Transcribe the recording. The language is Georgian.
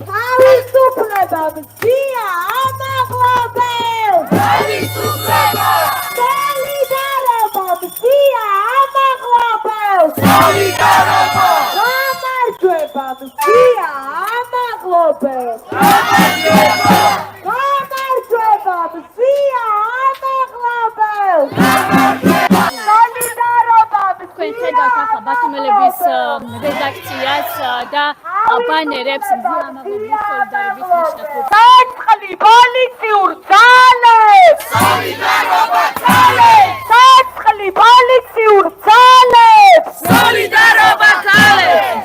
თავისუფლება მზია ამაღლობელს! თავისუფლება! სოლიდარობა მზია ამაღლობელს! სოლიდარობა! გამარჯვება მზია ამაღლობელს! გამარჯვება! გამარჯვება მზია ამაღლობელს! თქვენ ხედავთ ახლა ბათუმელების რედაქციას და ბანერებს მზიამაღლობის სოლიდარობის ნიშნად. საწყლი პოლიციურ ძალებს! სოლიდარობა ძალებს! საწყლი პოლიციურ ძალებს! სოლიდარობა ძალებს!